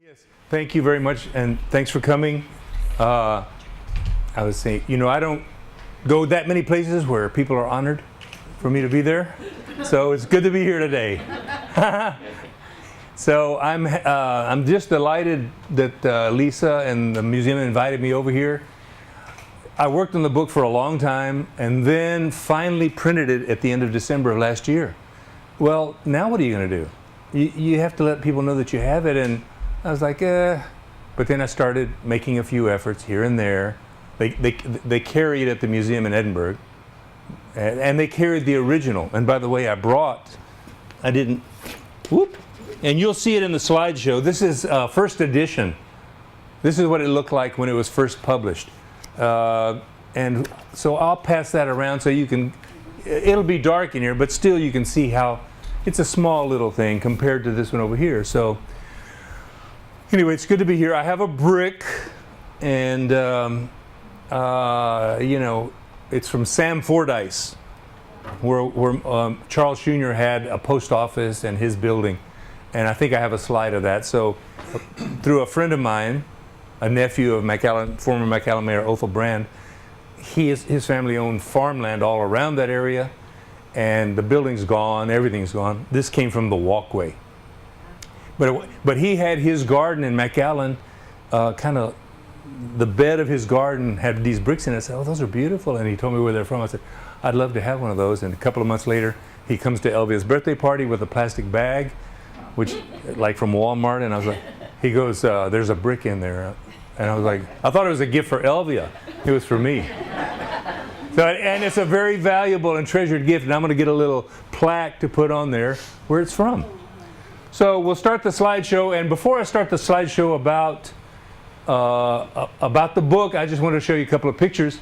Yes, thank you very much, and thanks for coming. I was saying, I don't go that many places where people are honored for me to be there, so it's good to be here today. So I'm just delighted that Lisa and the museum invited me over here. I worked on the book for a long time, and then finally printed it at the end of December of last year. Well, now what are you going to do? You have to let people know that you have it, and I was like, But then I started making a few efforts here and there. They carry it at the museum in Edinburgh, and they carried the original. And by the way, and you'll see it in the slideshow. This is first edition. This is what it looked like when it was first published. And so I'll pass that around so you can, it'll be dark in here, but still you can see how it's a small little thing compared to this one over here. So anyway, it's good to be here. I have a brick, and it's from Sam Fordyce, where Charles Jr. had a post office and his building, and I think I have a slide of that. So through a friend of mine, a nephew of former McAllen Mayor Othel Brand, his family owned farmland all around that area, and the building's gone, everything's gone. This came from the walkway. But he had his garden in McAllen, kind of the bed of his garden had these bricks in it. I said, oh, those are beautiful. And he told me where they're from. I said, I'd love to have one of those. And a couple of months later, he comes to Elvia's birthday party with a plastic bag, which, like from Walmart. And I was like, he goes, there's a brick in there. And I was like, I thought it was a gift for Elvia. It was for me. So, and it's a very valuable and treasured gift. And I'm going to get a little plaque to put on there where it's from. So we'll start the slideshow, and before I start the slideshow about the book, I just want to show you a couple of pictures.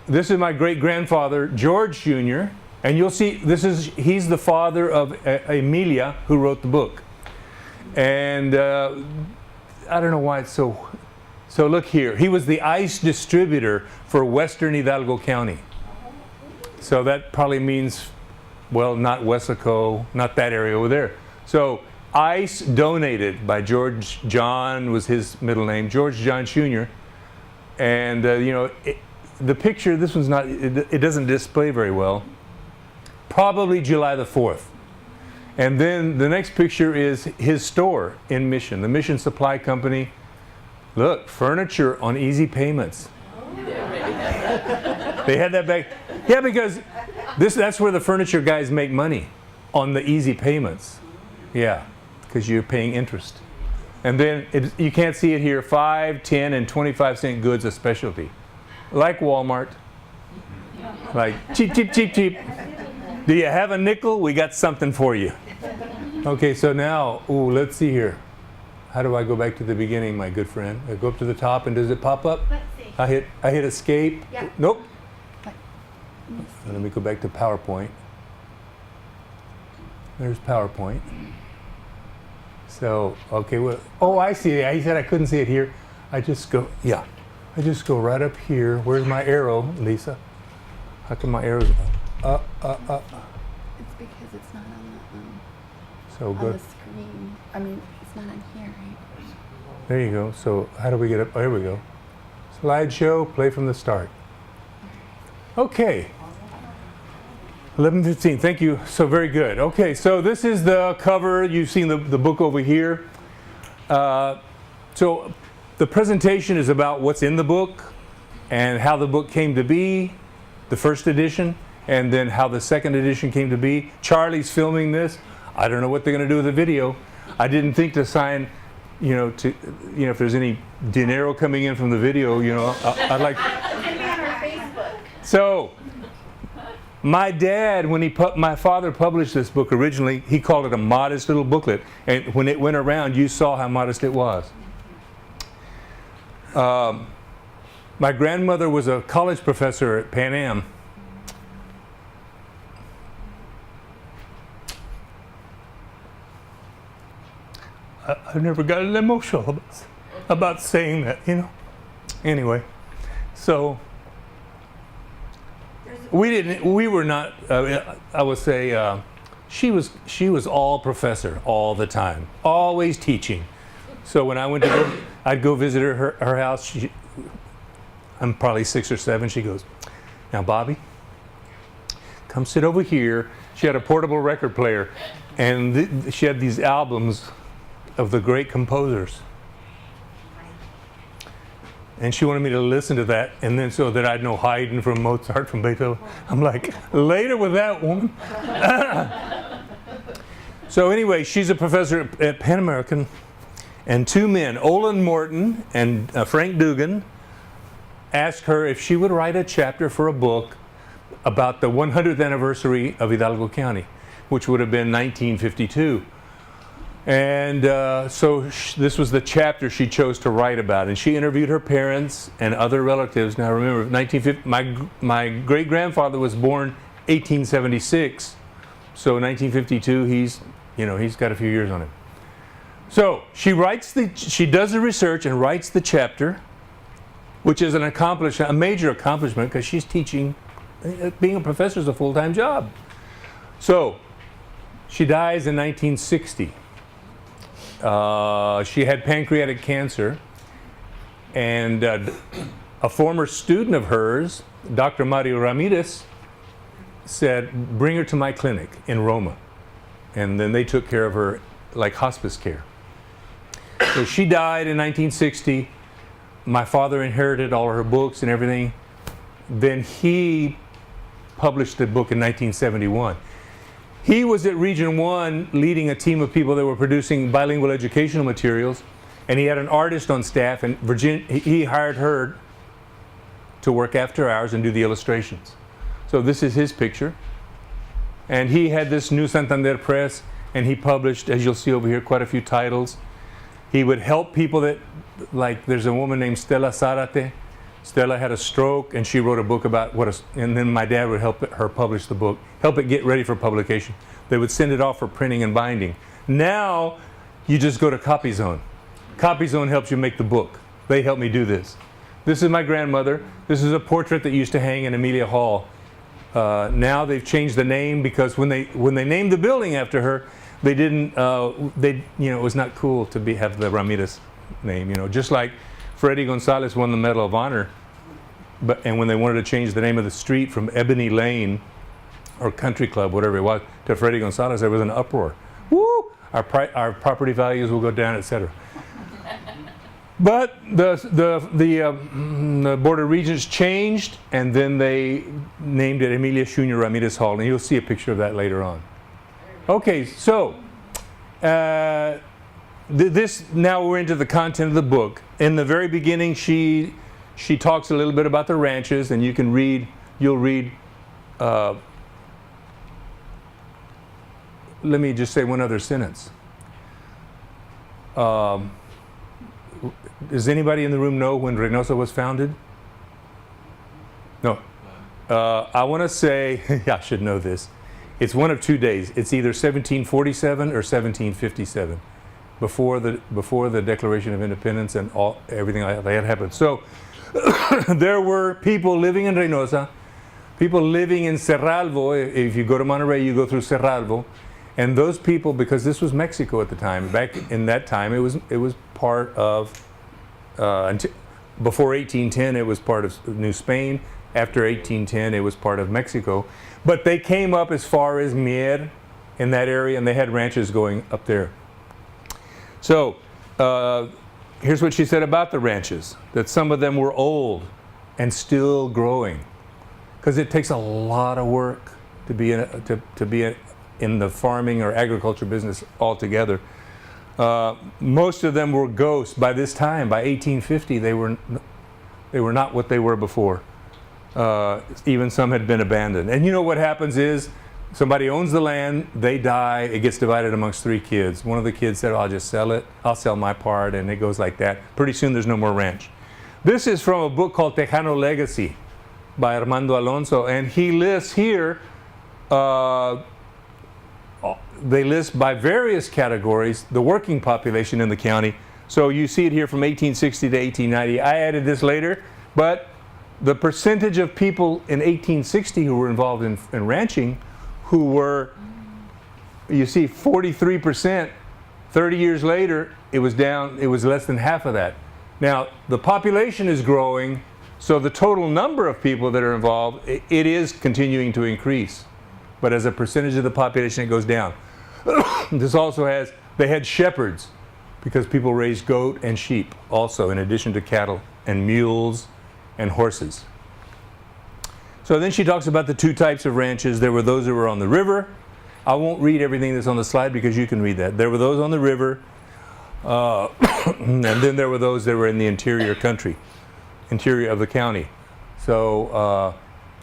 This is my great-grandfather, George Jr., and you'll see he's the father of Emilia, who wrote the book. And I don't know why it's so look here. He was the ice distributor for Western Hidalgo County. So that probably means, well, not Wesico, not that area over there. So ice donated by George John was his middle name, George John Jr. And the picture, this one's not, it doesn't display very well. Probably July the 4th. And then the next picture is his store in Mission, the Mission Supply Company. Look, furniture on easy payments. They had that back. Yeah, because that's where the furniture guys make money, on the easy payments. Yeah. Because you're paying interest. And then you can't see it here, 5, 10, and 25-cent goods, a specialty. Like Walmart. Like, cheap, cheap, cheap, cheap. Do you have a nickel? We got something for you. Okay, so now, let's see here. How do I go back to the beginning, my good friend? I go up to the top, and does it pop up? Let's see. I hit escape. Yeah. Nope. Let me go back to PowerPoint. There's PowerPoint. So, okay, well, oh, I see it. He said I couldn't see it here. I just go right up here. Where's my arrow, Lisa? How come my arrow's up? It's because it's not on the, on the screen. I mean, it's not on here, right? There you go. So how do we get up? Oh, here we go. Slideshow, play from the start. Okay. 11:15. Thank you. So very good. Okay, so this is the cover. You've seen the book over here. So the presentation is about what's in the book and how the book came to be, the first edition, and then how the second edition came to be. Charlie's filming this. I don't know what they're going to do with the video. I didn't think to sign, if there's any dinero coming in from the video, I'd like. It's going to be on our Facebook. So. My dad, when my father published this book originally, he called it a modest little booklet. And when it went around, you saw how modest it was. My grandmother was a college professor at Pan Am. I've never gotten emotional about saying that, Anyway, so. We were not, I would say, she was all professor all the time, always teaching. So when I went to I'd go visit her house. I'm probably 6 or 7. She goes, "Now, Bobby, come sit over here." She had a portable record player, and she had these albums of the great composers. And she wanted me to listen to that, and then so that I'd know Haydn from Mozart from Beethoven. I'm like, later with that woman. So anyway, she's a professor at Pan American, and 2 men, Olin Morton and Frank Dugan, asked her if she would write a chapter for a book about the 100th anniversary of Hidalgo County, which would have been 1952. And so this was the chapter she chose to write about. And she interviewed her parents and other relatives. Now remember, my great-grandfather was born 1876. So 1952, he's got a few years on him. So she does the research and writes the chapter, which is a major accomplishment, because she's teaching. Being a professor is a full-time job. So she dies in 1960. She had pancreatic cancer, and a former student of hers, Dr. Mario Ramirez, said, "Bring her to my clinic in Roma." And then they took care of her like hospice care. So she died in 1960. My father inherited all of her books and everything. Then he published the book in 1971. He was at Region 1 leading a team of people that were producing bilingual educational materials, and he had an artist on staff, and he hired her to work after hours and do the illustrations. So this is his picture. And he had this New Santander Press, and he published, as you'll see over here, quite a few titles. He would help people that, like there's a woman named Stella Zarate. Stella had a stroke, and she wrote a book about and then my dad would help her publish the book, help it get ready for publication. They would send it off for printing and binding. Now, you just go to CopyZone. CopyZone helps you make the book. They helped me do this. This is my grandmother. This is a portrait that used to hang in Amelia Hall. Now they've changed the name, because when they named the building after her, they didn't. It was not cool to have the Ramirez name. Just like Freddie Gonzalez won the Medal of Honor, and when they wanted to change the name of the street from Ebony Lane or Country Club, whatever it was, to Freddie Gonzalez, there was an uproar. Woo! Our property values will go down, etc. But the Board of Regents changed, and then they named it Emilia Junior Ramirez Hall, and you'll see a picture of that later on. Okay, so now we're into the content of the book. In the very beginning, she talks a little bit about the ranches, and you'll read. Let me just say one other sentence. Does anybody in the room know when Reynosa was founded? No. I want to say, I should know this. It's one of 2 days. It's either 1747 or 1757, before the Declaration of Independence and everything like that happened. So there were people living in Reynosa, people living in Cerralvo. If you go to Monterrey, you go through Cerralvo. And those people, because this was Mexico at the time, back in that time, it was part of, before 1810, it was part of New Spain. After 1810, it was part of Mexico. But they came up as far as Mier in that area, and they had ranches going up there. So here's what she said about the ranches, that some of them were old and still growing, because it takes a lot of work to be in the farming or agriculture business altogether. Most of them were ghosts by this time. By 1850, they were not what they were before. Even some had been abandoned. And you know what happens is, somebody owns the land, they die, it gets divided amongst 3 kids. One of the kids said, "I'll just sell it, I'll sell my part," and it goes like that. Pretty soon there's no more ranch. This is from a book called Tejano Legacy by Armando Alonso, and he lists here, they list by various categories the working population in the county. So you see it here from 1860 to 1890. I added this later, but the percentage of people in 1860 who were involved in ranching, who were, you see, 43% 30 years later, it was down, it was less than half of that. Now, the population is growing, so the total number of people that are involved, it is continuing to increase. But as a percentage of the population, it goes down. This also has, they had shepherds, because people raised goat and sheep also, in addition to cattle and mules and horses. So then she talks about the two types of ranches. There were those that were on the river. I won't read everything that's on the slide because you can read that. There were those on the river, and then there were those that were in the interior country, interior of the county. So,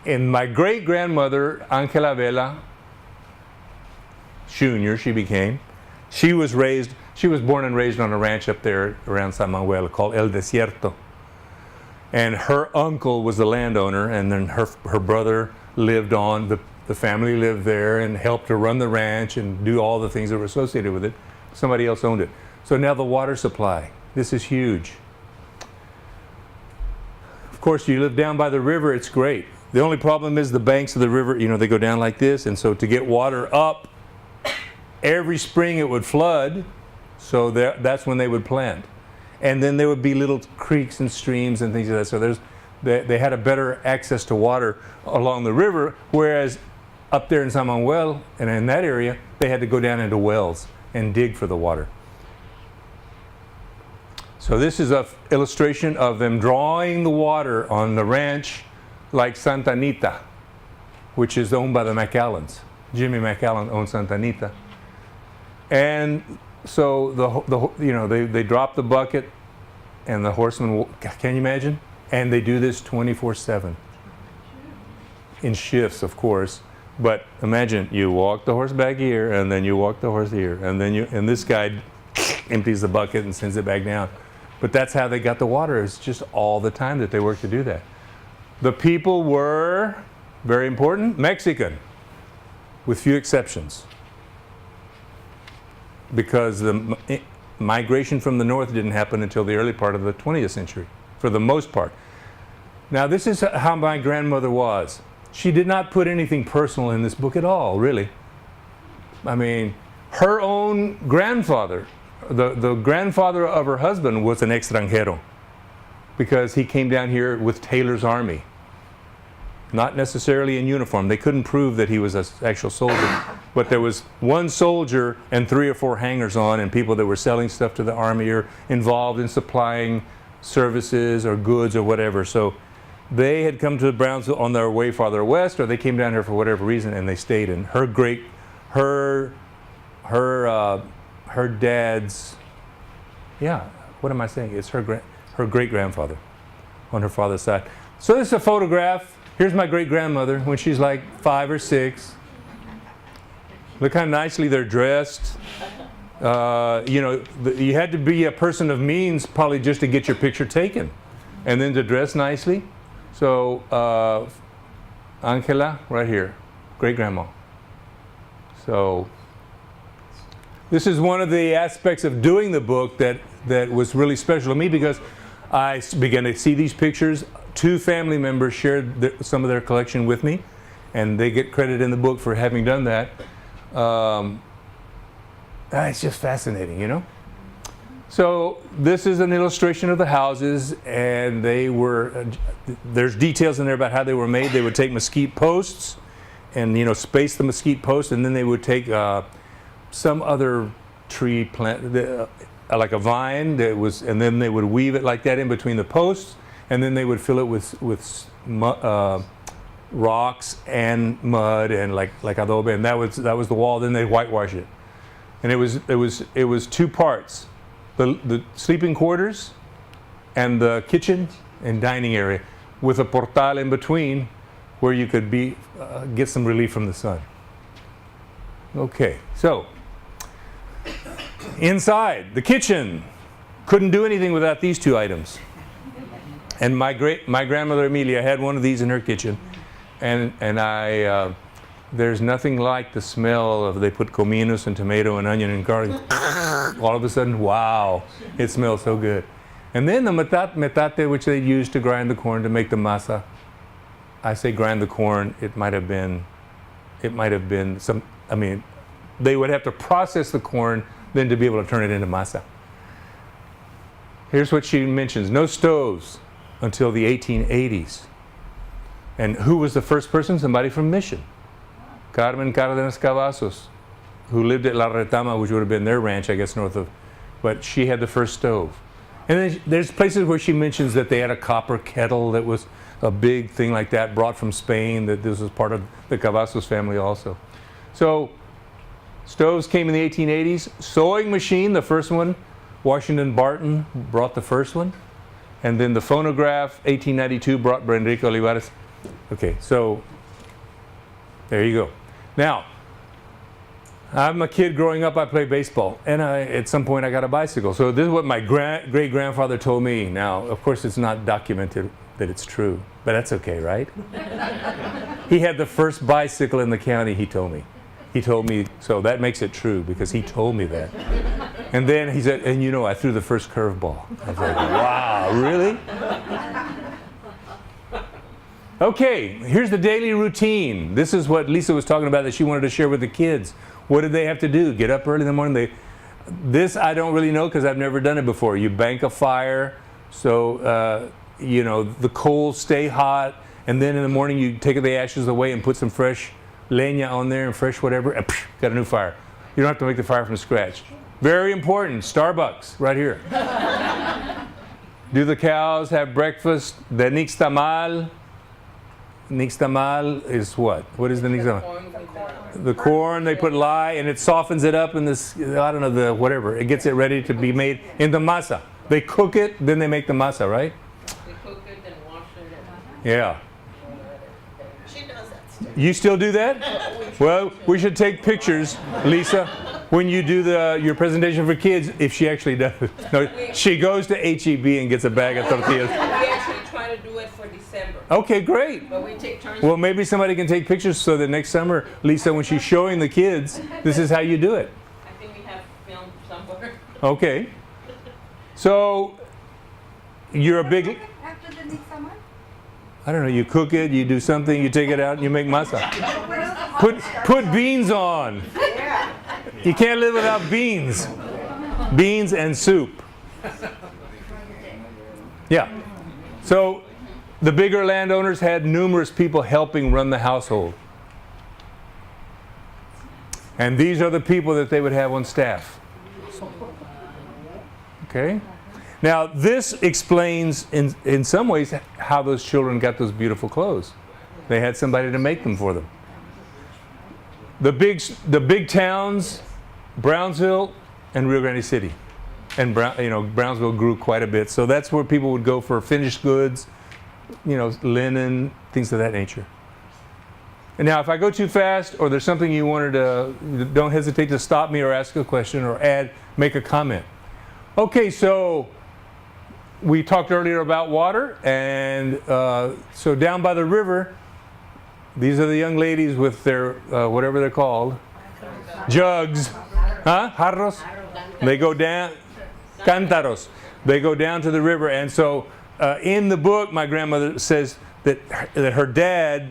and my great-grandmother, Angela Vela Jr., she was born and raised on a ranch up there around San Manuel called El Desierto. And her uncle was the landowner, and then her brother lived on, the family lived there and helped her run the ranch and do all the things that were associated with it. Somebody else owned it. So now the water supply, this is huge. Of course, you live down by the river, it's great. The only problem is the banks of the river, you know, they go down like this, and so to get water up, every spring it would flood, so that's when they would plant. And then there would be little creeks and streams and things like that. So they had a better access to water along the river, whereas up there in San Manuel and in that area, they had to go down into wells and dig for the water. So this is an illustration of them drawing the water on the ranch like Santa Anita, which is owned by the McAllens. Jimmy McAllen owned Santa Anita. And so they drop the bucket, and the horsemen, can you imagine? And they do this 24/7 in shifts, of course. But imagine you walk the horse back here, and then you walk the horse here, and this guy empties the bucket and sends it back down. But that's how they got the water. It's just all the time that they worked to do that. The people were, very important, Mexican, with few exceptions, because the migration from the north didn't happen until the early part of the 20th century, for the most part. Now, this is how my grandmother was. She did not put anything personal in this book at all, really. I mean, her own grandfather, the grandfather of her husband, was an extranjero, because he came down here with Taylor's army. Not necessarily in uniform. They couldn't prove that he was an actual soldier. But there was one soldier and 3 or 4 hangers-on and people that were selling stuff to the army or involved in supplying services or goods or whatever. So they had come to Brownsville on their way farther west, or they came down here for whatever reason, and they stayed. And her dad's, what am I saying? It's her great-grandfather on her father's side. So this is a photograph. Here's my great-grandmother when she's like 5 or 6. Look how nicely they're dressed. You had to be a person of means probably just to get your picture taken, and then to dress nicely. So Angela, right here, great-grandma. So this is one of the aspects of doing the book that was really special to me, because I began to see these pictures. 2 family members shared some of their collection with me, and they get credit in the book for having done that. It's just fascinating, you know? So this is an illustration of the houses, and there's details in there about how they were made. They would take mesquite posts and, space the mesquite posts, and then they would take some other tree plant, like a vine and then they would weave it like that in between the posts, and then they would fill it with rocks and mud and like adobe, and that was the wall. Then they whitewash it, and it was 2 parts: the sleeping quarters and the kitchen and dining area, with a portal in between where you could get some relief from the sun. Okay, so inside the kitchen, couldn't do anything without these 2 items. And my grandmother Amelia had one of these in her kitchen, and there's nothing like the smell of, they put cominos and tomato and onion and garlic. All of a sudden, wow, it smells so good. And then the metate, which they used to grind the corn to make the masa. I say grind the corn. It might have been some. I mean, they would have to process the corn than to be able to turn it into masa. Here's what she mentions. No stoves until the 1880s. And who was the first person? Somebody from Mission. Carmen Cárdenas Cavazos, who lived at La Retama, which would have been their ranch, I guess, north of, but she had the first stove. And then there's places where she mentions that they had a copper kettle that was a big thing like that, brought from Spain, that this was part of the Cavazos family also. So stoves came in the 1880s. Sewing machine, the first one, Washington Barton brought the first one. And then the phonograph, 1892, brought Enrique Olivares. Okay, so there you go. Now, I'm a kid growing up, I played baseball. And at some point I got a bicycle. So this is what my great-grandfather told me. Now, of course, it's not documented that it's true, but that's okay, right? He had the first bicycle in the county, he told me. He told me, so that makes it true because he told me that. And then he said, and you know, I threw the first curveball. I was like, wow, really? Okay, here's the daily routine. This is what Lisa was talking about that she wanted to share with the kids. What did they have to do? Get up early in the morning? This I don't really know because I've never done it before. You bank a fire, so you know, the coals stay hot, and then in the morning you take the ashes away and put some fresh leña on there and fresh whatever, and got a new fire. You don't have to make the fire from scratch. Very important, Starbucks, right here. Do the cows have breakfast? The nixtamal. Nixtamal is what? What is the nixtamal? The corn, they put lye, and it softens it up in this, I don't know, the whatever. It gets it ready to be made into masa. They cook it, then they make the masa, right? They cook it and wash it. Yeah. She does that stuff. You still do that? Well, we should take pictures, Lisa, when you do your presentation for kids, if she actually does. No, she goes to HEB and gets a bag of tortillas. We actually try to do it for December. Okay, great. But we take turns. Well, maybe somebody can take pictures so that next summer, Lisa, when she's showing the kids, this is how you do it. I think we have film somewhere. Okay. So, you're a big... After the next summer? I don't know, you cook it, you do something, you take it out, and you make masa. Put beans on. You can't live without beans. Beans and soup. Yeah. So the bigger landowners had numerous people helping run the household. And these are the people that they would have on staff. Okay? Now, this explains in some ways how those children got those beautiful clothes. They had somebody to make them for them. The big towns, Brownsville and Rio Grande City. And Brownsville grew quite a bit. So that's where people would go for finished goods, linen, things of that nature. And now if I go too fast or there's something you wanted to, don't hesitate to stop me or ask a question or make a comment. Okay, so we talked earlier about water, and so down by the river, these are the young ladies with their, whatever they're called, jugs, huh? Jarros? They go down, cántaros. They go down to the river, and so in the book, my grandmother says that her dad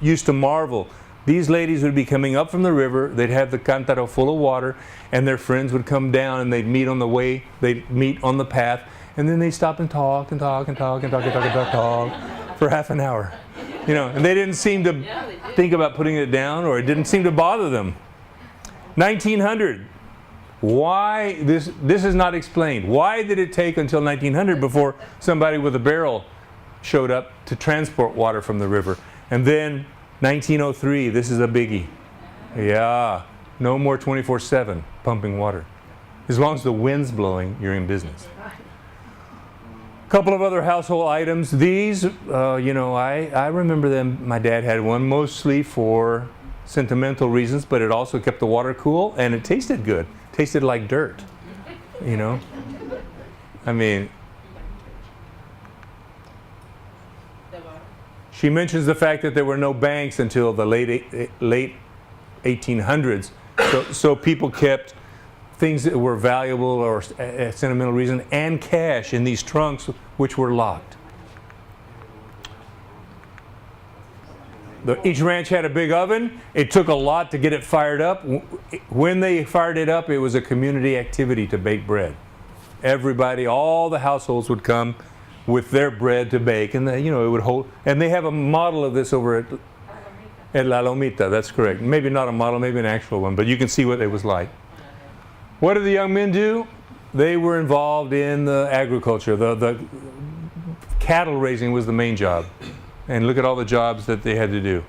used to marvel. These ladies would be coming up from the river, they'd have the cántaro full of water, and their friends would come down and they'd meet on the way, they'd meet on the path, and then they'd stop and talk and talk and talk and talk and talk and talk, and talk for half an hour. And they didn't seem to think about putting it down, or it didn't seem to bother them. 1900. Why, this is not explained. Why did it take until 1900 before somebody with a barrel showed up to transport water from the river? And then 1903, this is a biggie. Yeah, no more 24/7 pumping water. As long as the wind's blowing, you're in business. A couple of other household items. These, I remember them. My dad had one mostly for sentimental reasons, but it also kept the water cool, and it tasted good. Tasted like dirt, I mean, she mentions the fact that there were no banks until the late 1800s. So people kept things that were valuable or a sentimental reason and cash in these trunks which were locked. Each ranch had a big oven. It took a lot to get it fired up. When they fired it up, it was a community activity to bake bread. Everybody, all the households would come with their bread to bake, and it would hold. And they have a model of this over at La Lomita. That's correct. Maybe not a model, maybe an actual one, but you can see what it was like. What did the young men do? They were involved in the agriculture. The cattle raising was the main job. And look at all the jobs that they had to do.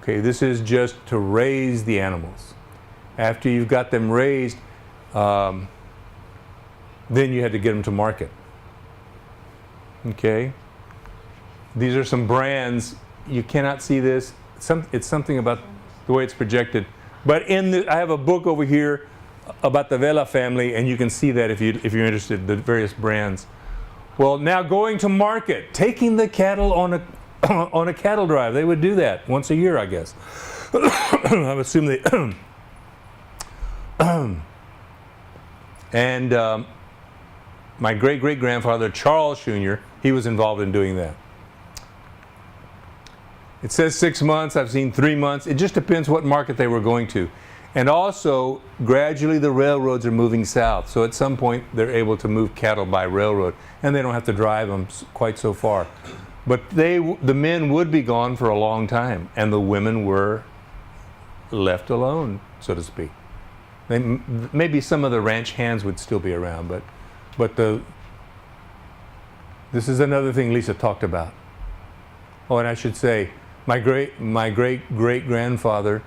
Okay, this is just to raise the animals. After you've got them raised, then you had to get them to market. Okay? These are some brands. You cannot see this. It's something about the way it's projected. But I have a book over here about the Vela family, and you can see that if you're interested, the various brands. Well, now going to market, taking the cattle on a cattle drive. They would do that once a year, I guess. I would assume they. And my great-great-grandfather, Charles Jr., he was involved in doing that. It says 6 months. I've seen 3 months. It just depends what market they were going to. And also, gradually the railroads are moving south. So at some point, they're able to move cattle by railroad. And they don't have to drive them quite so far. But the men would be gone for a long time. And the women were left alone, so to speak. Maybe some of the ranch hands would still be around. But this is another thing Lisa talked about. Oh, and I should say, my great-great-grandfather,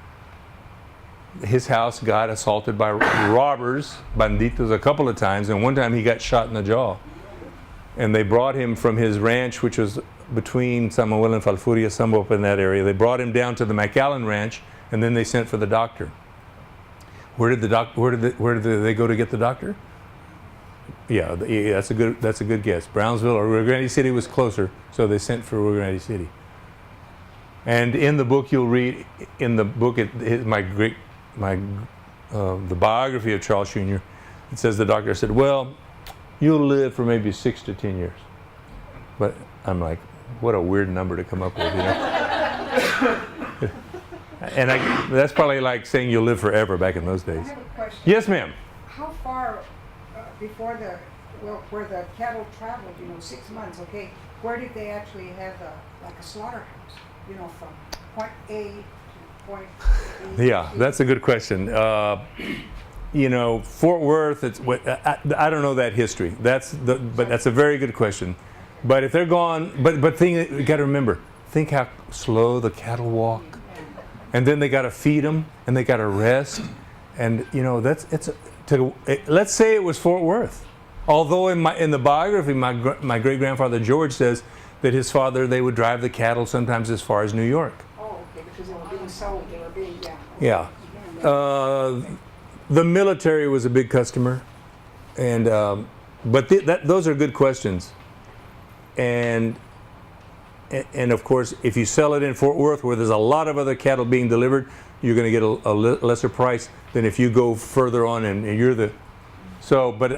his house got assaulted by robbers, banditos, a couple of times, and one time he got shot in the jaw. And they brought him from his ranch, which was between San Manuel and Falfuria, somewhere up in that area. They brought him down to the McAllen Ranch, and then they sent for the doctor. Where did they go to get the doctor? Yeah, that's a good guess. Brownsville or Rio Grande City was closer, so they sent for Rio Grande City. And in the book, you'll read the biography of Charles Jr. It says the doctor said, "Well, you'll live for maybe 6 to 10 years." But I'm like, what a weird number to come up with, And that's probably like saying you'll live forever back in those days. I have a question. Yes, ma'am. How far before where the cattle traveled, 6 months, okay, where did they actually have like a slaughterhouse, from point A to point B? Yeah, that's a good question. Fort Worth, I don't know that history. But that's a very good question. But if they're gone, you got to remember, think how slow the cattle walk. And then they got to feed them, and they got to rest. And, let's say it was Fort Worth. Although in the biography, my great-grandfather George says that his father, they would drive the cattle sometimes as far as New York. Oh, okay, because they were being sold, Yeah. The military was a big customer. And, those are good questions. And of course, if you sell it in Fort Worth, where there's a lot of other cattle being delivered, you're going to get a lesser price than if you go further on and you're the. So, but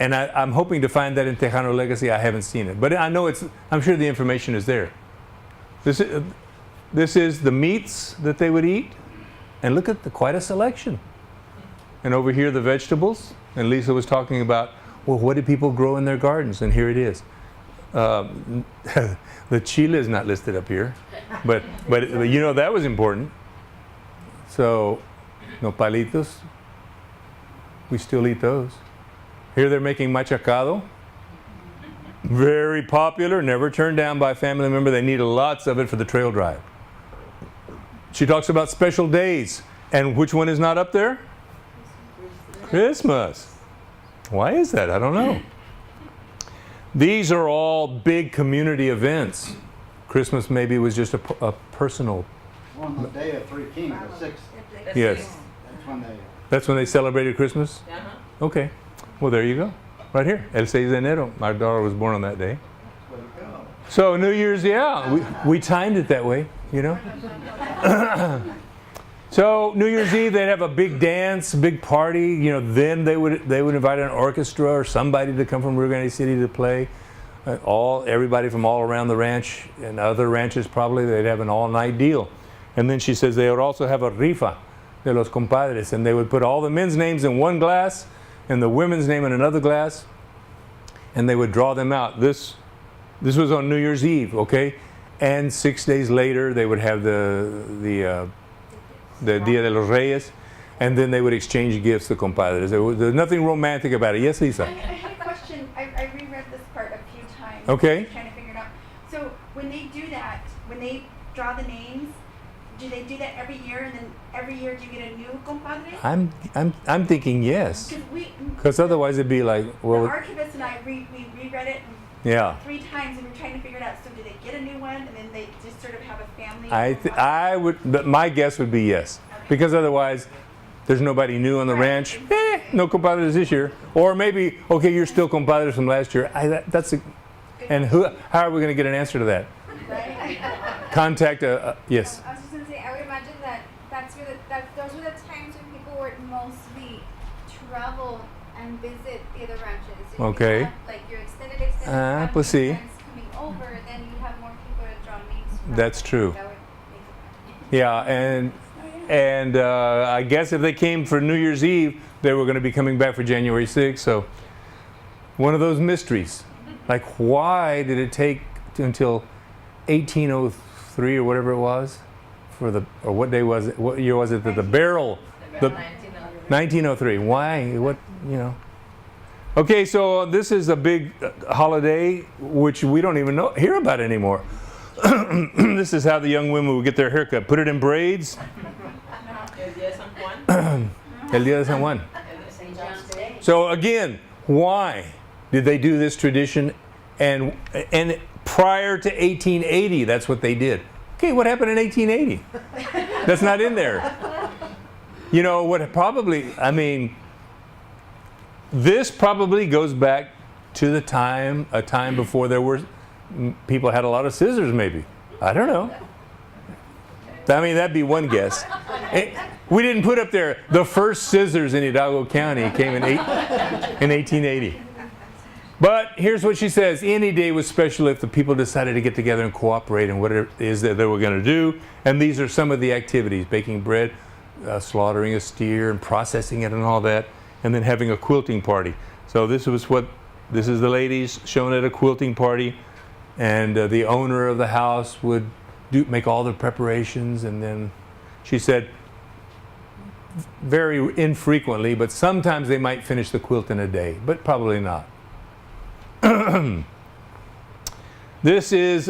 I'm hoping to find that in Tejano Legacy. I haven't seen it, but I know I'm sure the information is there. This is the meats that they would eat, and look at quite a selection. And over here, the vegetables. And Lisa was talking about, well, what did people grow in their gardens? And here it is. The chile is not listed up here, but that was important. So, nopalitos, we still eat those. Here they're making machacado, very popular, never turned down by a family member. They needed lots of it for the trail drive. She talks about special days, and which one is not up there? Christmas. Why is that? I don't know. These are all big community events. Christmas maybe was just a personal. On the day of Three Kings, the 6th. Yes. That's when they celebrated Christmas? Uh-huh. Okay. Well, there you go. Right here. El 6 de enero. My daughter was born on that day. So New Year's, we timed it that way, So New Year's Eve, they'd have a big dance, big party. Then they would invite an orchestra or somebody to come from Rio Grande City to play. Everybody from all around the ranch and other ranches probably, they'd have an all-night deal. And then she says they would also have a rifa de los compadres, and they would put all the men's names in one glass and the women's name in another glass, and they would draw them out. This was on New Year's Eve, okay? And 6 days later, they would have the Dia de los Reyes, and then they would exchange gifts to compadres. There's nothing romantic about it. Yes, Lisa? I had a question. I reread this part a few times. Okay. I was trying to figure it out. So when they do that, when they draw the names, do they do that every year, and then every year do you get a new compadre? I'm thinking yes. Because otherwise it'd be like, well, the archivist and I we reread it yeah. 3 times, and we're trying to figure it out. So do they get a new one, and then they just sort of have a family? I would. But my guess would be yes, because otherwise, there's nobody new on the ranch. No compadres this year, or maybe okay, you're still compadres from last year. And how are we going to get an answer to that? Right. Contact yes. I was just going to say, I would imagine those were the times when people would mostly travel and visit the other ranches. If Okay. you have, like your extended family pues sí. friends coming over, then you have more people to draw names from. That's true. That would make it Yeah, and I guess if they came for New Year's Eve, they were going to be coming back for January 6th. So one of those mysteries, like why did it take until 1803 or whatever it was, or what day was it? What year was it that the barrel? The 1903. Why? What? You know. Okay, so this is a big holiday which we don't even hear about anymore. This is how the young women would get their haircut. Put it in braids. El día de San Juan. El Día de San Juan. St. John's Day. So again, why did they do this tradition? And prior to 1880, that's what they did. Okay, what happened in 1880? That's not in there. You know what? Probably, I mean, this probably goes back to a time before there were people had a lot of scissors. Maybe, I don't know. I mean, that'd be one guess. We didn't put up there the first scissors in Hidalgo County came in 1880. But here's what she says. Any day was special if the people decided to get together and cooperate in whatever it is that they were going to do. And these are some of the activities: baking bread, slaughtering a steer and processing it and all that, and then having a quilting party. So this is the ladies shown at a quilting party, and the owner of the house would make all the preparations, and then she said very infrequently, but sometimes they might finish the quilt in a day, but probably not. This is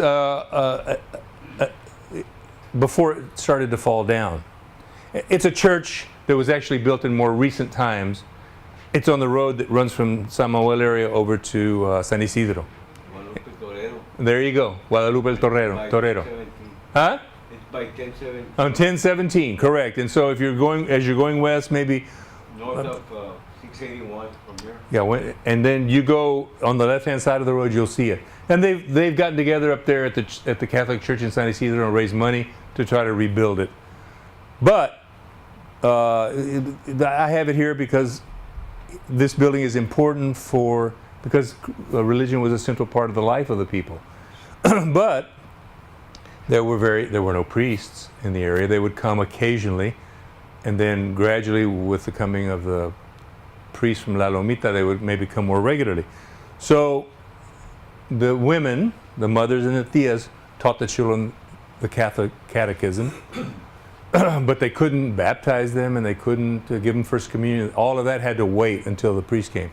before it started to fall down. It's a church that was actually built in more recent times. It's on the road that runs from San Manuel area over to San Isidro. Guadalupe Torero. There you go, Guadalupe el Torero. Huh? It's by 1017. On 1017, correct. And so if you're going west, maybe North of 681 from here. yeah. And then you go on the left-hand side of the road, you'll see it. And they've gotten together up there at the Catholic Church in San Isidro and raised money to try to rebuild it. But I have it here because this building is important because religion was a central part of the life of the people. But there were no priests in the area. They would come occasionally, and then gradually, with the coming of the priests from La Lomita, they would maybe come more regularly. So the women, the mothers and the tias, taught the children the Catholic catechism, but they couldn't baptize them, and they couldn't give them first communion. All of that had to wait until the priest came.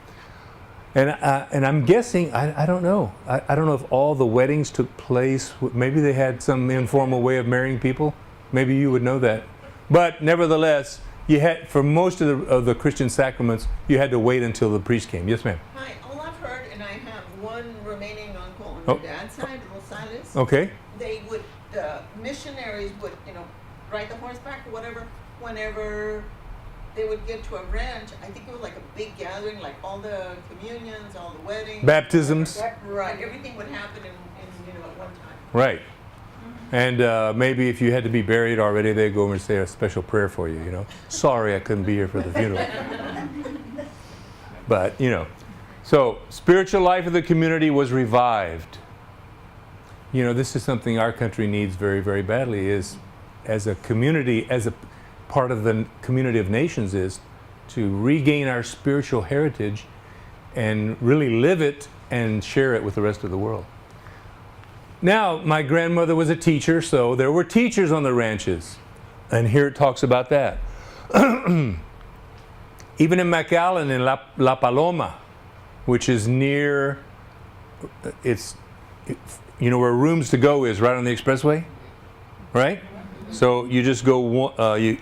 And I'm guessing, I don't know. I don't know if all the weddings took place. Maybe they had some informal way of marrying people. Maybe you would know that. But nevertheless, you had, for most of the Christian sacraments, you had to wait until the priest came. Yes, ma'am. Hi, all I've heard, and I have one remaining uncle on my dad's side, Little Silas. Okay. They would, missionaries would, ride the horseback or whatever, whenever they would get to a ranch. I think it was like a big gathering, like all the communions, all the weddings. Baptisms. Right, everything would happen in at one time. Right. And maybe if you had to be buried already, they'd go over and say a special prayer for you, Sorry I couldn't be here for the funeral. But, So, spiritual life of the community was revived. You know, this is something our country needs very, very badly, is as a community, as a part of the community of nations, is to regain our spiritual heritage and really live it and share it with the rest of the world. Now, my grandmother was a teacher, so there were teachers on the ranches. And here it talks about that. Even in McAllen, in La Paloma, which is near, you know where Rooms to Go is, right on the expressway? Right? So you just go,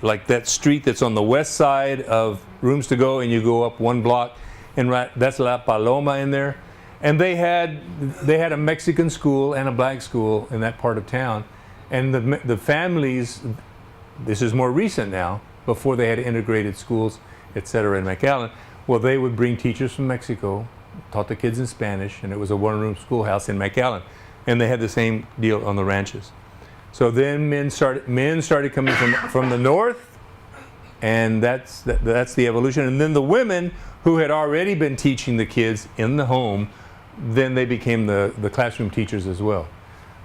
like that street that's on the west side of Rooms to Go, and you go up one block, and that's La Paloma in there. And they had a Mexican school and a black school in that part of town. And the families, this is more recent now, before they had integrated schools, etc. in McAllen, well, they would bring teachers from Mexico, taught the kids in Spanish, and it was a one-room schoolhouse in McAllen. And they had the same deal on the ranches. So then men started coming from the north, and that's the evolution. And then the women who had already been teaching the kids in the home, then they became the classroom teachers as well.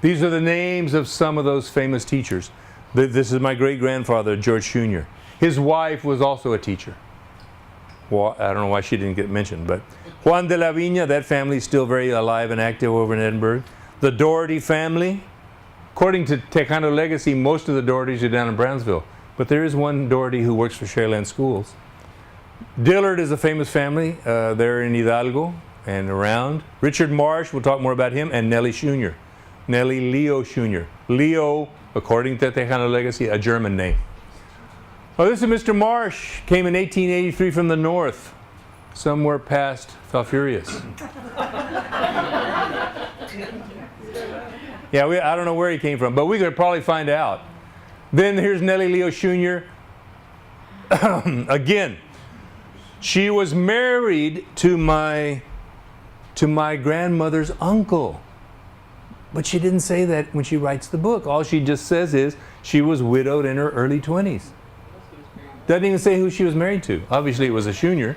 These are the names of some of those famous teachers. This is my great-grandfather, George Jr. His wife was also a teacher. Well, I don't know why she didn't get mentioned, but Juan de la Viña, that family is still very alive and active over in Edinburgh. The Doherty family, according to Tejano Legacy, most of the Dohertys are down in Brownsville, but there is one Doherty who works for Sharyland Schools. Dillard is a famous family. They're in Hidalgo and around. Richard Marsh, we'll talk more about him, and Nellie Jr. Nellie Leo Jr. Leo, according to Tejano Legacy, a German name. Oh, this is Mr. Marsh, came in 1883 from the north, somewhere past Falfurrias. Yeah, I don't know where he came from, but we could probably find out. Then here's Nellie Leo Jr. Again, she was married to my grandmother's uncle. But she didn't say that when she writes the book. All she just says is she was widowed in her early 20s. Doesn't even say who she was married to. Obviously it was a junior.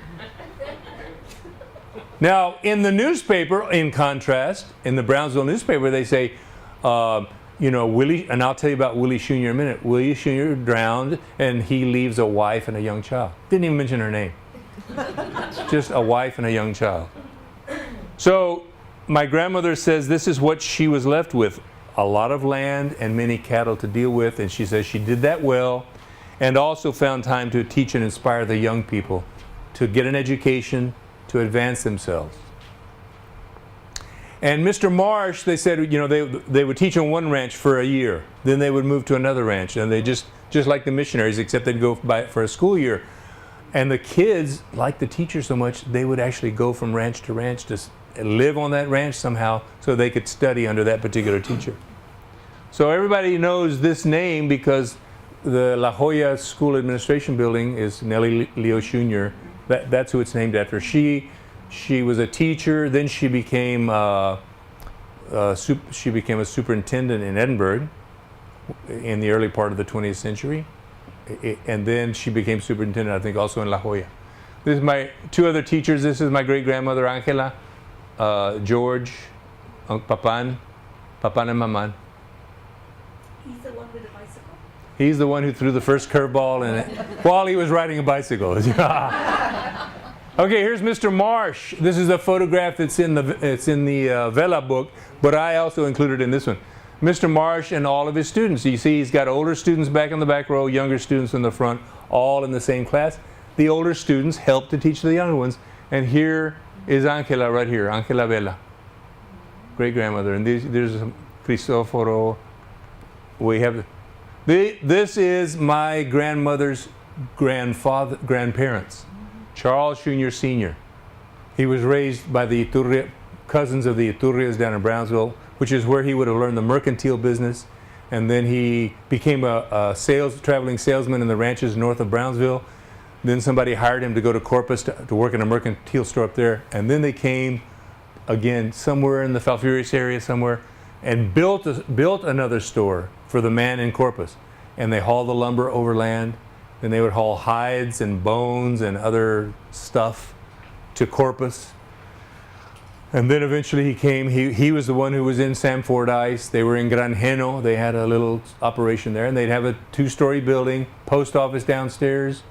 Now, in the newspaper, in contrast, in the Brownsville newspaper, they say, you know, Willie, and I'll tell you about Willie Jr. in a minute. Willie Jr. drowned, and he leaves a wife and a young child. Didn't even mention her name. Just a wife and a young child. So, my grandmother says this is what she was left with. A lot of land and many cattle to deal with, and she says she did that well, and also found time to teach and inspire the young people to get an education, to advance themselves. And Mr. Marsh, they said, you know, they would teach on one ranch for a year. Then they would move to another ranch. And they just like the missionaries, except they'd go for a school year. And the kids liked the teacher so much, they would actually go from ranch to ranch to live on that ranch somehow so they could study under that particular teacher. So everybody knows this name because the La Jolla School Administration Building is Nellie Leo Jr. That's who it's named after. She was a teacher, then she became a superintendent in Edinburgh in the early part of the 20th century. And then she became superintendent, I think, also in La Jolla. This is my two other teachers. This is my great-grandmother, Angela, George, Papan and Maman. He's the one with the bicycle? He's the one who threw the first curveball in it while he was riding a bicycle. Okay, here's Mr. Marsh. This is a photograph that's in the Vela book, but I also included in this one. Mr. Marsh and all of his students. You see he's got older students back in the back row, younger students in the front, all in the same class. The older students help to teach the younger ones. And here is Angela right here, Angela Vela, great-grandmother. And there's Cristoforo. We have this is my grandmother's grandparents, Charles Jr. Sr. He was raised by the cousins of the Iturrias down in Brownsville, which is where he would have learned the mercantile business. And then he became a traveling salesman in the ranches north of Brownsville. Then somebody hired him to go to Corpus to work in a mercantile store up there. And then they came again somewhere in the Falfurrias area somewhere and built another store for the man in Corpus. And they hauled the lumber overland. Then they would haul hides and bones and other stuff to Corpus. And then eventually he came. He was the one who was in Sam Fordyce. They were in Granjeno. They had a little operation there, and they'd have a 2-story building, post office downstairs,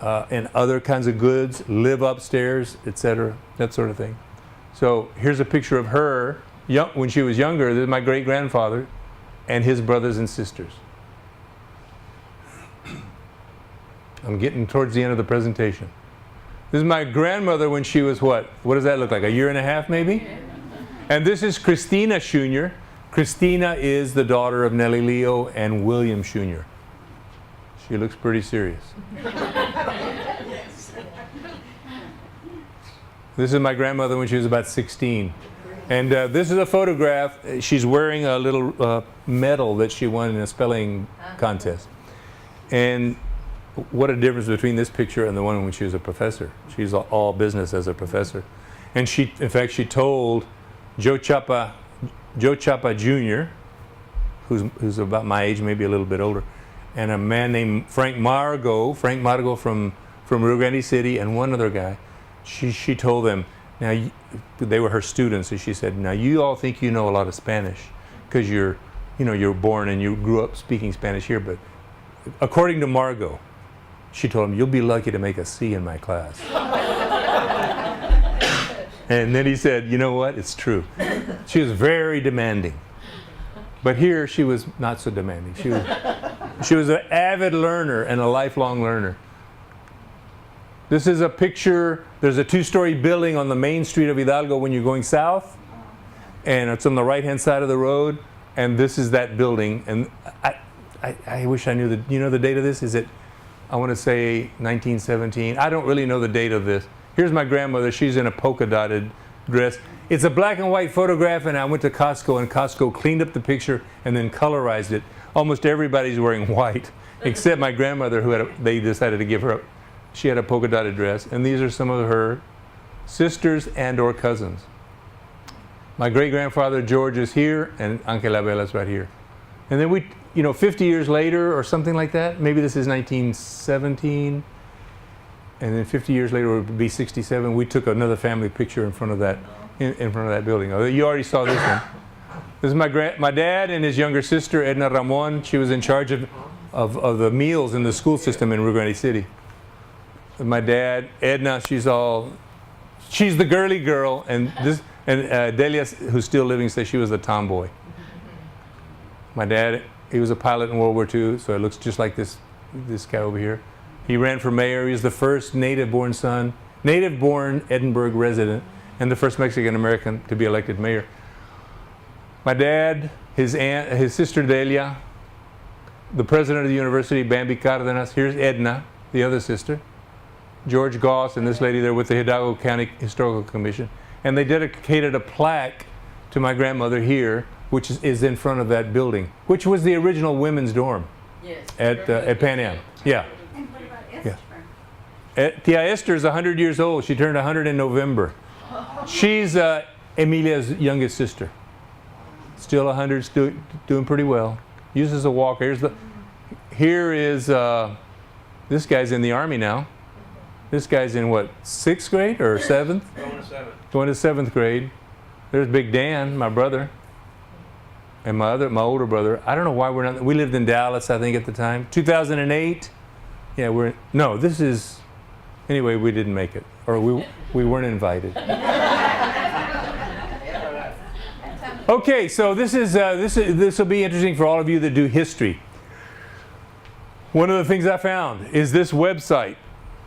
and other kinds of goods, live upstairs, etc., that sort of thing. So here's a picture of her when she was younger. This is my great-grandfather and his brothers and sisters. I'm getting towards the end of the presentation. This is my grandmother when she was what? What does that look like? A year and a half maybe? And this is Christina Jr. Christina is the daughter of Nellie Leo and William Jr. She looks pretty serious. This is my grandmother when she was about 16. And this is a photograph. She's wearing a little medal that she won in a spelling contest. And what a difference between this picture and the one when she was a professor. She's all business as a professor. And she, in fact, she told Joe Chapa Jr., who's about my age, maybe a little bit older, and a man named Frank Margo from Rio Grande City, and one other guy. She told them, now they were her students, and she said, now you all think you know a lot of Spanish because you're born and you grew up speaking Spanish here, but according to Margo, she told him, you'll be lucky to make a C in my class. And then he said, you know what? It's true. She was very demanding. But here she was not so demanding. She was an avid learner and a lifelong learner. This is a picture. There's a 2-story building on the main street of Hidalgo when you're going south. And it's on the right-hand side of the road. And this is that building. And I wish I knew the date of this. Is it, I want to say 1917. I don't really know the date of this. Here's my grandmother. She's in a polka-dotted dress. It's a black and white photograph, and I went to Costco, and Costco cleaned up the picture and then colorized it. Almost everybody's wearing white, except my grandmother, they decided to give her she had a polka-dotted dress. And these are some of her sisters and or cousins. My great-grandfather George is here, and Angela Vela's right here. And then 50 years later or something like that, maybe this is 1917, and then 50 years later it would be 67, we took another family picture in front of that building. Oh, you already saw this one. This is my dad and his younger sister, Edna Ramon. She was in charge of the meals in the school system in Rio Grande City. And my dad, Edna, she's the girly girl, and Delia, who's still living, says she was the tomboy. My dad, he was a pilot in World War II, so it looks just like this guy over here. He ran for mayor. He was the first native-born Edinburgh resident, and the first Mexican-American to be elected mayor. My dad, his aunt, his sister Delia, the president of the university, Bambi Cardenas. Here's Edna, the other sister. George Goss and this lady there with the Hidalgo County Historical Commission. And they dedicated a plaque to my grandmother here, which is in front of that building, which was the original women's dorm. Yes. At Pan Am. Yeah. And what about Esther? Tia Esther is 100 years old. She turned 100 in November. She's Emilia's youngest sister. Still 100, still doing pretty well. Uses a walker. Here is this guy's in the Army now. This guy's in what, 6th grade or 7th? Going to 7th grade. There's Big Dan, my brother, and my older brother. I don't know why we're not. We lived in Dallas, I think, at the time. 2008. Yeah, anyway, we didn't make it, or we weren't invited. Okay, so this will be interesting for all of you that do history. One of the things I found is this website.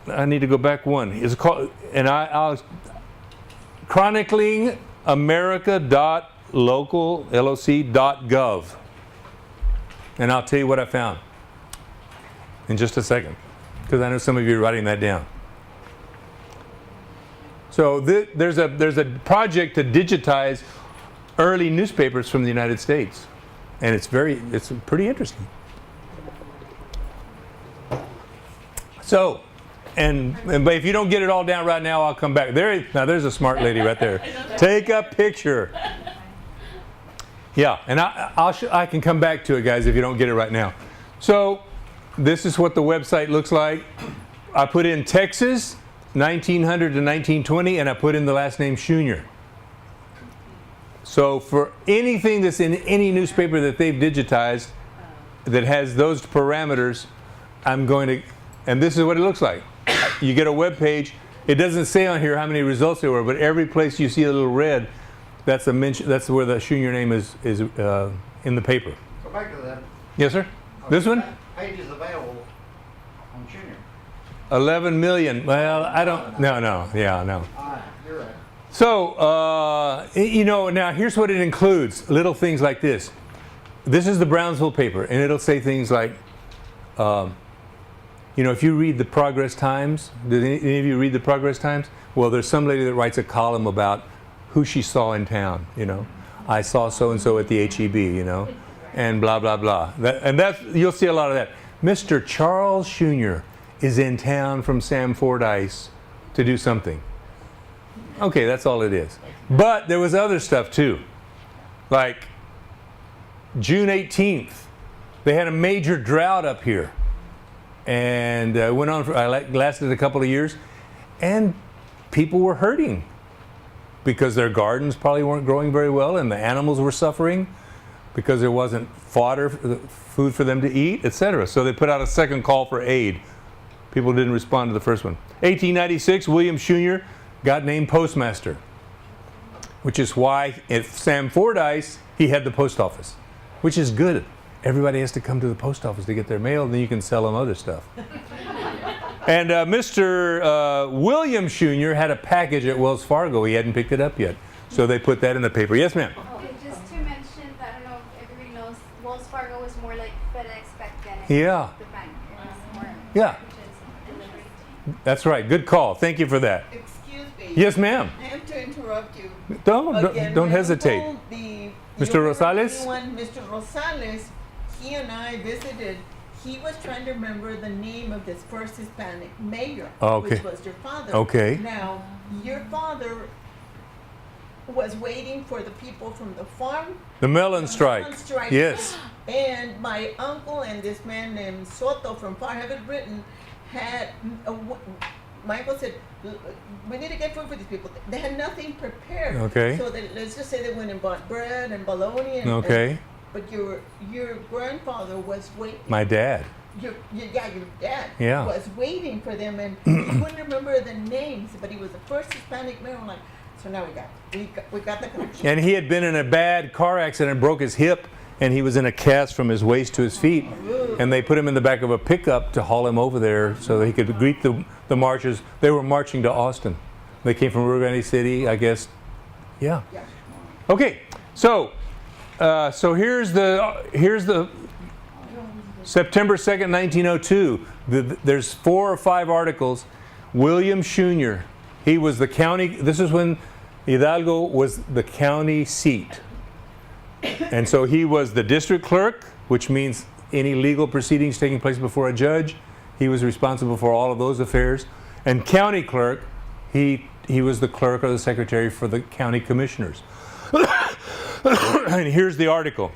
I need to go back one. It's called, and I'll chronicling america.local.gov. And I'll tell you what I found in just a second, because I know some of you are writing that down. So there's a project to digitize early newspapers from the United States, and it's pretty interesting. So, but if you don't get it all down right now, I'll come back. There's a smart lady right there. Take a picture. Yeah, and I can come back to it, guys, if you don't get it right now. So this is what the website looks like. I put in Texas, 1900 to 1920, and I put in the last name Jr. So for anything that's in any newspaper that they've digitized that has those parameters, I'm going to, and this is what it looks like. You get a web page. It doesn't say on here how many results there were, but every place you see a little red, that's a mention. That's where the Junior name is in the paper. Go back to that. Yes, sir. This one? That page is available on Junior. 11 million. Well, I don't. No. Yeah, no. You're right. So, you know, now here's what it includes. Little things like this. This is the Brownsville paper, and it'll say things like, you know, if you read the Progress Times, did any of you read the Progress Times? Well, there's some lady that writes a column about who she saw in town, you know. I saw so-and-so at the HEB, you know, and blah, blah, blah. You'll see a lot of that. Mr. Charles Jr. is in town from Sam Fordyce to do something. Okay, that's all it is. But there was other stuff too. Like June 18th, they had a major drought up here. And went on lasted a couple of years. And people were hurting because their gardens probably weren't growing very well, and the animals were suffering because there wasn't food for them to eat, etc. So they put out a second call for aid. People didn't respond to the first one. 1896, William Jr. got named postmaster, which is why at Sam Fordyce he had the post office, which is good. Everybody has to come to the post office to get their mail, and then you can sell them other stuff. And Mr. William Jr. had a package at Wells Fargo. He hadn't picked it up yet. So they put that in the paper. Yes, ma'am? Okay, just to mention that, I don't know if everybody knows, Wells Fargo was more like FedEx back then. Yeah. The bank. It was more Yeah. packages and deliveries. That's right. Good call. Thank you for that. Excuse me. Yes, ma'am. I have to interrupt you. Don't When hesitate. you told the Mr. Rosales? Mr. Rosales, he and I visited. He was trying to remember the name of this first Hispanic mayor, Okay. which was your father. Okay. Now, your father was waiting for the people from the farm. The melon strike. Melon strike. Yes. And my uncle and this man named Soto from Far Heaven, Britain, had. My uncle said, we need to get food for these people. They had nothing prepared. Okay. So let's just say they went and bought bread and bologna. And, Okay. but your grandfather was waiting. My dad. Your dad Yeah. was waiting for them, and he couldn't remember the names, but he was the first Hispanic mayor. I'm like, so now we got the connection. And he had been in a bad car accident, broke his hip, and he was in a cast from his waist to his feet. And they put him in the back of a pickup to haul him over there so that he could greet the marchers. They were marching to Austin. They came from Rio Grande City, I guess. Yeah. Yeah. Okay. So here's the September 2nd, 1902. There's 4 or 5 articles. William Jr. He was the county. This is when Hidalgo was the county seat. And so he was the district clerk, which means any legal proceedings taking place before a judge. He was responsible for all of those affairs. And county clerk, he was the clerk or the secretary for the county commissioners. And here's the article,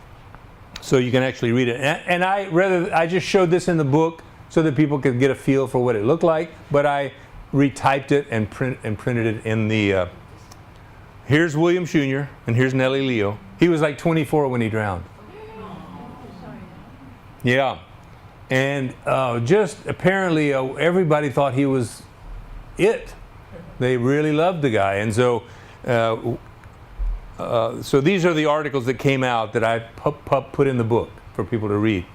so you can actually read it. And I just showed this in the book so that people could get a feel for what it looked like, but I retyped it and printed it in the. Here's William Jr. and here's Nellie Leo. He was like 24 when he drowned. Yeah, and just apparently everybody thought he was it. They really loved the guy, and so. So these are the articles that came out that I put in the book for people to read.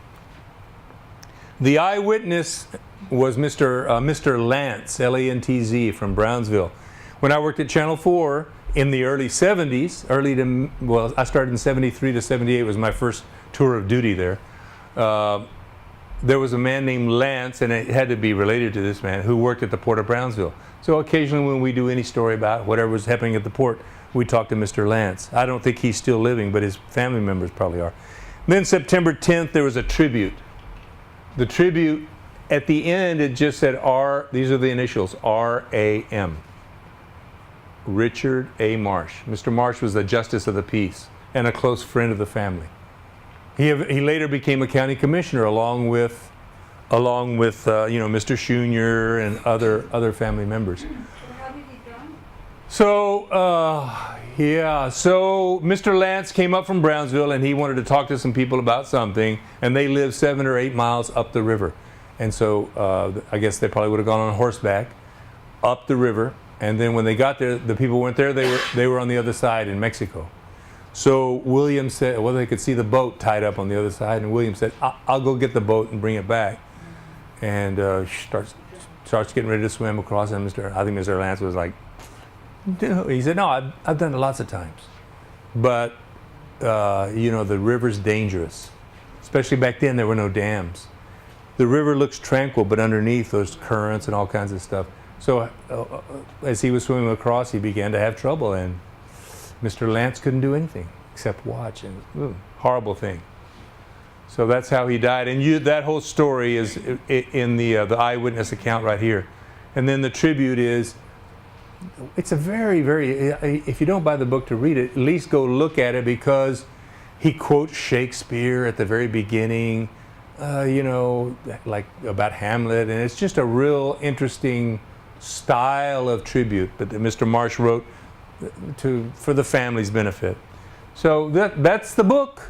The eyewitness was Mr. Lantz, L-A-N-T-Z, from Brownsville. When I worked at Channel 4 in the early 70s, I started in 73 to 78 was my first tour of duty there. There was a man named Lance, and it had to be related to this man, who worked at the port of Brownsville. So occasionally when we do any story about whatever was happening at the port, we talk to Mr. Lance. I don't think he's still living, but his family members probably are. Then September 10th, there was a tribute. The tribute, at the end, it just said R, these are the initials, R-A-M. Richard A. Marsh. Mr. Marsh was the Justice of the Peace and a close friend of the family. He later became a county commissioner along with Mr. Jr. and other family members. So how did he drown? So Yeah, so Mr. Lance came up from Brownsville and he wanted to talk to some people about something, and they live 7 or 8 miles up the river. And so I guess they probably would have gone on horseback up the river, and then when they got there, the people weren't there, they were on the other side in Mexico. So William said, well, they could see the boat tied up on the other side, and William said, I'll go get the boat and bring it back. And starts getting ready to swim across, and I think Mr. Lance was like, he said, no, I've done it lots of times. But, you know, the river's dangerous. Especially back then, there were no dams. The river looks tranquil, but underneath there's currents and all kinds of stuff. So as he was swimming across, he began to have trouble, and Mr. Lance couldn't do anything except watch, and horrible thing. So that's how he died. And that whole story is in the eyewitness account right here. And then the tribute is, it's a very, very, if you don't buy the book to read it, at least go look at it, because he quotes Shakespeare at the very beginning, you know, like about Hamlet, and it's just a real interesting style of tribute that Mr. Marsh wrote for the family's benefit. So that's the book,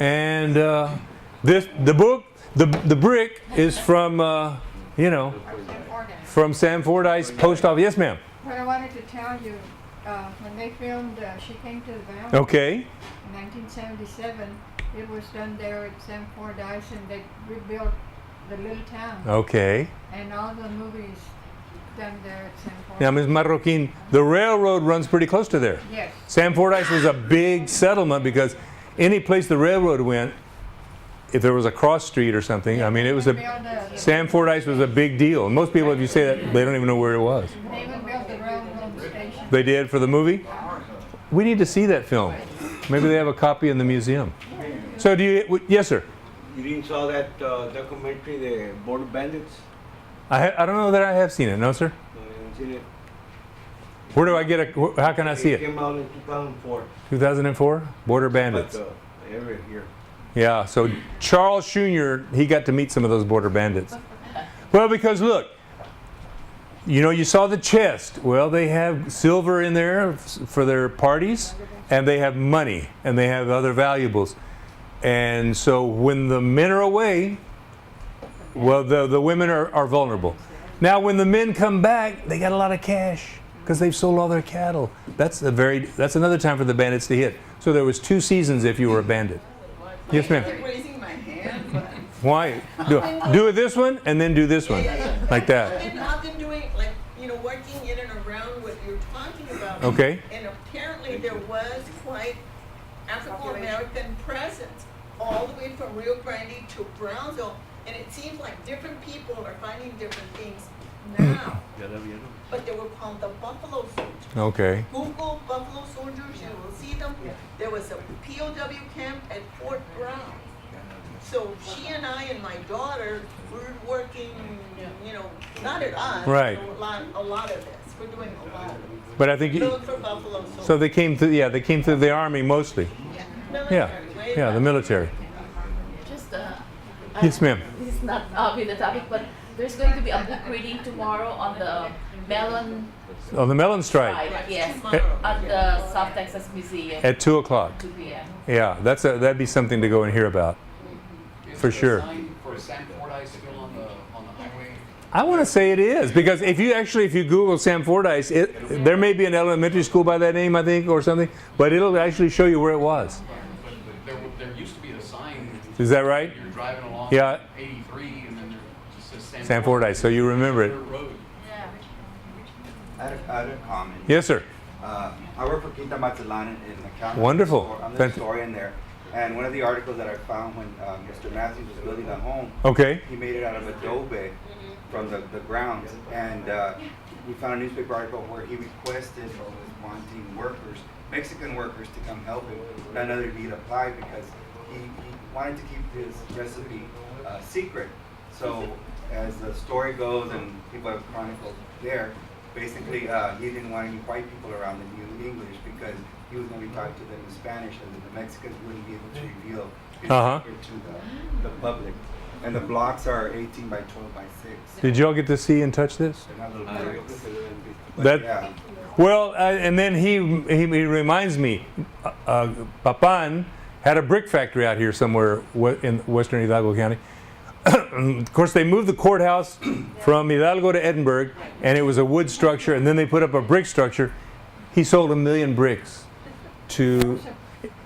and the book, the brick is from you know, from Sam Fordyce Post Office. Yes, ma'am. What I wanted to tell you, when they filmed She Came to the Valley Okay. in 1977, it was done there at Sam Fordyce, and they rebuilt the little town. Okay. And all the movies done there at Sam Fordyce. Now, Ms. Marroquin, the railroad runs pretty close to there. Yes. Sam Fordyce was a big settlement, because any place the railroad went, if there was a cross street or something, I mean, it was Sam Fordyce was a big deal. And most people, if you say that, they don't even know where it was. They even built the railroad station. They did for the movie? We need to see that film. Maybe they have a copy in the museum. So do you, yes, sir? You didn't saw that documentary, The Border Bandits? I don't know that I have seen it. No, sir? No, you haven't seen it? Where do I get how can I see It it? came out in 2004. 2004? Border Bandits. But the area here. Yeah, so Charles Jr., he got to meet some of those border bandits. Well, because look, you know, you saw the chest. Well, they have silver in there for their parties, and they have money, and they have other valuables. And so when the men are away, well, the women are vulnerable. Now, when the men come back, they got a lot of cash because they've sold all their cattle. That's another time for the bandits to hit. So there was 2 seasons if you were a bandit. Yes, ma'am. I keep raising my hand, but Why? Do it this one and then do this one, like that. I've been doing, like, you know, working in and around what you're talking about. Okay. And apparently there was quite African-American presence all the way from Rio Grande to Brownsville. And it seems like different people are finding different things now. But they were called the Buffalo Soldiers. Okay. Google Buffalo Soldiers, you will see them. There was a POW camp at Fort Brown. So she and I and my daughter, we're working, you know, not at us, Right. a lot of this. We're doing a lot of this. But I think Look for Buffalo Soldiers. so. They came through the army mostly. Military, way Yeah, the back. military. Just Yes, ma'am. this is not with the topic, but there's going to be a book reading tomorrow on the melon Oh, the melon strike strike. Yes, Tomorrow. at the South Texas Museum. at 2 o'clock. 2 p.m. Yeah, that'd be something to go and hear about. For sure. For Sam Fordyce still on the highway. I want to say it is, because if you Google Sam Fordyce, there may be an elementary school by that name, I think, or something, but it'll actually show you where it was. But there used to be a sign. Is that right? You're driving along Yeah. 83, and then there just says Sam Fordyce, so you remember it. Road. I had a comment. Yes, sir. I work for Quinta Mazatlan in the county. Wonderful. I'm the Fant- historian there. And one of the articles that I found when Mr. Matthews was building a home, Okay. he made it out of adobe from the grounds. And we found a newspaper article where he requested or was wanting workers, Mexican workers, to come help him. But another need applied because he wanted to keep his recipe secret. So as the story goes and people have chronicled there, basically he didn't want any white people around that knew English because he was going to be talking to them in Spanish, and then the Mexicans wouldn't be able to reveal his secret to the public. And the blocks are 18 by 12 by 6. Did y'all get to see and touch this? They're not little blocks. But That- yeah, Well, and then he reminds me, Papan had a brick factory out here somewhere in western Hidalgo County. Of course, they moved the courthouse from Hidalgo to Edinburgh, and it was a wood structure, and then they put up a brick structure. He sold 1 million bricks to...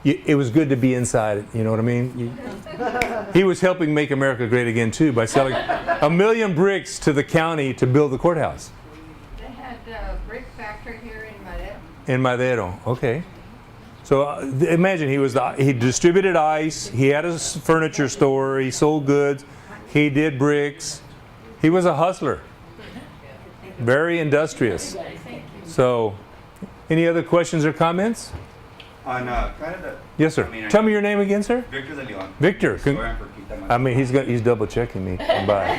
It was good to be inside it, you know what I mean? He was helping make America great again, too, by selling 1 million bricks to the county to build the courthouse. They had a brick factory here in Madero. In Madero, okay. So imagine he distributed ice, he had a furniture store, he sold goods, he did bricks. He was a hustler. Very industrious. So, any other questions or comments? On kind of the... Yes, sir. Tell me your name again, sir. Victor de Leon. Victor. Historian for Quintana. I mean, he's double checking me. Bye.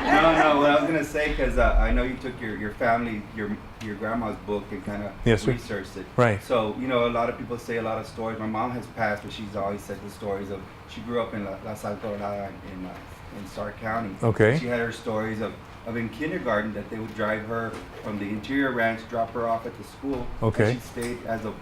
No, what I was going to say, because I know you took your family, your grandma's book and kind of Yes, sir. researched it. Right. So, you know, a lot of people say a lot of stories. My mom has passed, but she's always said the stories of, she grew up in La Saltorada in Stark County. Okay. She had her stories of in kindergarten that they would drive her from the interior ranch, drop her off at the school. Okay. And she stayed as a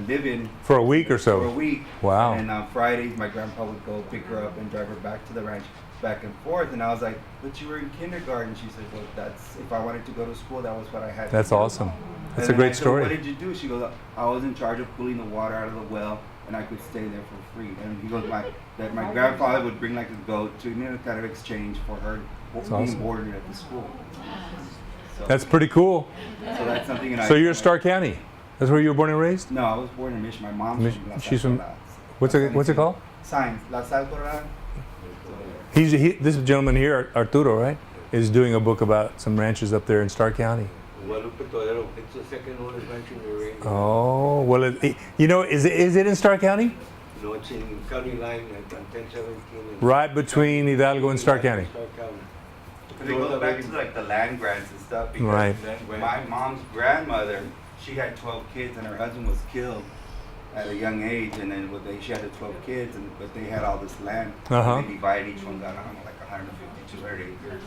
live-in For a week or so. for a week. Wow. And on Fridays, my grandpa would go pick her up and drive her back to the ranch, back and forth. And I was like, "But you were in kindergarten." She said, "Well, that's if I wanted to go to school, that was what I had." That's to do." awesome. That's And a then I great said, story. "What did you do?" She goes, "I was in charge of pulling the water out of the well, and I could stay there for free." And he goes, "My grandfather would bring like a goat to kind of exchange for her being awesome. boarded at the school." So, That's pretty cool. so that's something. And So you're Stark County. That's where you were born and raised? No, I was born in Michigan. My mom's from La She's from... Saltorada. What's it called? Science, La Saltorada. This gentleman here, Arturo, right, is doing a book about some ranches up there in Stark County. Guadalupe Todero, it's the second oldest ranch in the range. Oh, well, you know, is it in Stark County? No, it's in county line at 1017. Right between Hidalgo and Stark County. Stark County. Because it goes back to like the land grants and stuff. Because Right. my mom's grandmother, she had 12 kids and her husband was killed at a young age. And then she had the 12 kids, but they had all this land. Uh-huh. And they divided each one down, I don't know, like 150, 200 acres.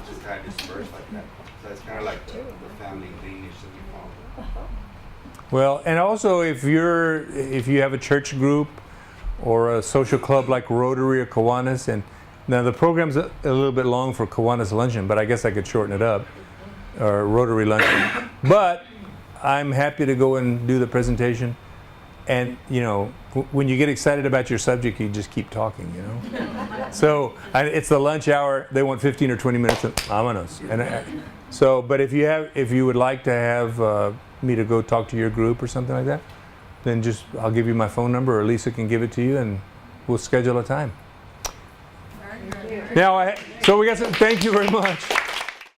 It's just kind of dispersed like that. So it's kind of like the family lineage that we follow. Well, and also if you have a church group or a social club like Rotary or Kiwanis, and now the program's a little bit long for Kiwanis Luncheon, but I guess I could shorten it up, or Rotary Luncheon. But I'm happy to go and do the presentation. And, you know, when you get excited about your subject, you just keep talking, you know. So it's the lunch hour. They want 15 or 20 minutes of vámonos. But if you would like to have me to go talk to your group or something like that, then I'll give you my phone number, or Lisa can give it to you, and we'll schedule a time. Now, so we got some. Thank you very much.